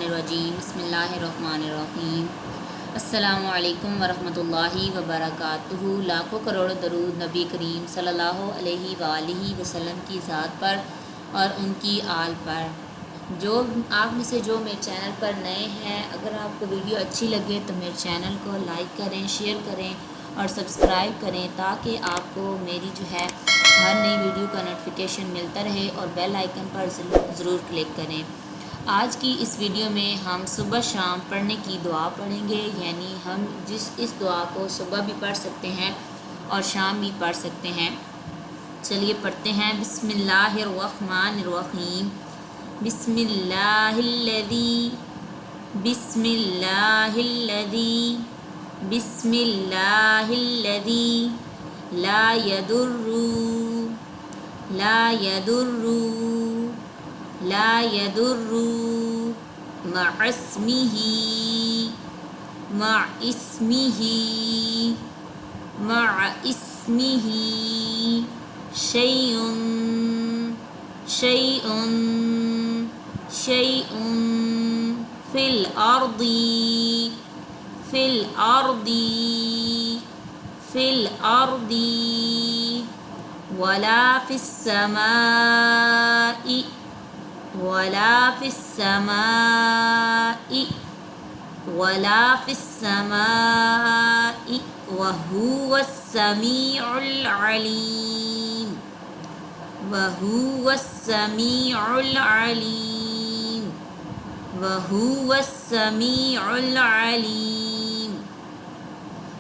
मिनश्शैतानिर्रजीम बिस्मिल्लाहिर्रहमानिर्रहीम। अस्सलामु अलैकुम वरहमतुल्लाहि वबरकातुहू। लाखों करोड़ दरूद नबी करीम सल्लल्लाहु अलैहि वालिहि वसल्लम की ज़ात पर और उनकी आल पर। जो आप में से जो मेरे चैनल पर नए हैं, अगर आपको वीडियो अच्छी लगे तो मेरे चैनल को लाइक करें, शेयर करें और सब्सक्राइब करें ताकि आपको मेरी जो है हर नई वीडियो का नोटिफिकेशन मिलता रहे और बेल आइकन पर ज़रूर क्लिक करें। आज की इस वीडियो में हम सुबह शाम पढ़ने की दुआ पढ़ेंगे, यानी हम इस दुआ को सुबह भी पढ़ सकते हैं और शाम भी पढ़ सकते हैं। चलिए पढ़ते हैं। बिस्मिल्लाहिर्रहमानिर्रहीम। बिस्मिल्लाहिल्लज़ी बिस्मिल्लाहिल्लज़ी बिस्मिल्लाहिल्लज़ी ला यदुर्रु मअस्मिही शैउन फिल अर्दी वला फिस्समाई वहुवस्समीउल अलीम।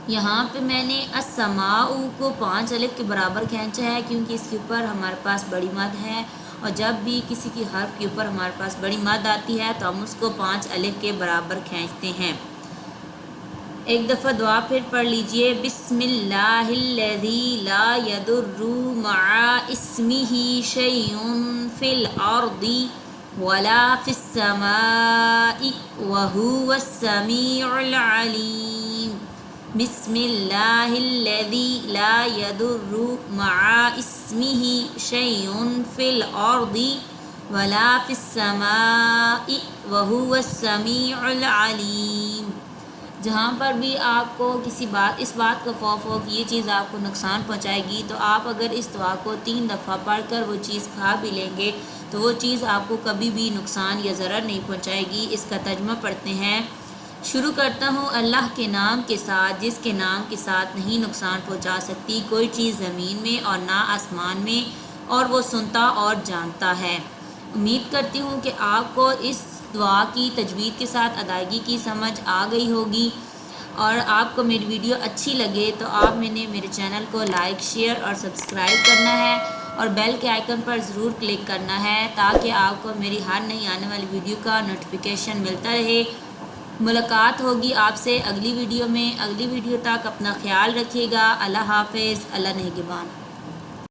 यहाँ पे मैंने अस्समाउ को 5 अलिफ के बराबर खींचा है, क्योंकि इसके ऊपर हमारे पास बड़ी मद है और जब भी किसी की हर्फ के ऊपर हमारे पास बड़ी मद आती है तो हम उसको 5 अलिफ के बराबर खींचते हैं। एक दफ़ा दुआ फिर पढ़ लीजिए। बिस्मिल्लाहिल्लज़ी ला यदुर्रु मआ इस्मिही शैउन फिल अर्दी वला फिस्समाई वहुवस्समीउल अलीम। बिस्मिल्लाहिल्लज़ी ला यदुर्रु मआ इस्मिही शैउन फिल अर्दी वला फिस्समाई वहुवस्समीउल अलीम। जहाँ पर भी आपको इस बात का खौफ हो कि ये चीज़ आपको नुकसान पहुँचाएगी, तो आप अगर इस दुआ को 3 दफ़ा पढ़कर वो चीज़ खा भी लेंगे तो वो चीज़ आपको कभी भी नुकसान या ज़रर नहीं पहुँचाएगी। इसका तर्जुमा पढ़ते हैं। शुरू करता हूँ अल्लाह के नाम के साथ, जिसके नाम के साथ नहीं नुकसान पहुँचा सकती कोई चीज़ ज़मीन में और ना आसमान में, और वो सुनता और जानता है। उम्मीद करती हूँ कि आपको इस दुआ की तजवीद के साथ अदायगी की समझ आ गई होगी, और आपको मेरी वीडियो अच्छी लगे तो आप मेरे चैनल को लाइक, शेयर और सब्सक्राइब करना है और बेल के आइकन पर ज़रूर क्लिक करना है ताकि आपको मेरी हर नई आने वाली वीडियो का नोटिफिकेशन मिलता रहे। मुलाकात होगी आपसे अगली वीडियो में। अगली वीडियो तक अपना ख्याल रखिएगा। अल्लाह हाफ़िज़। अल्लाह निगहबान।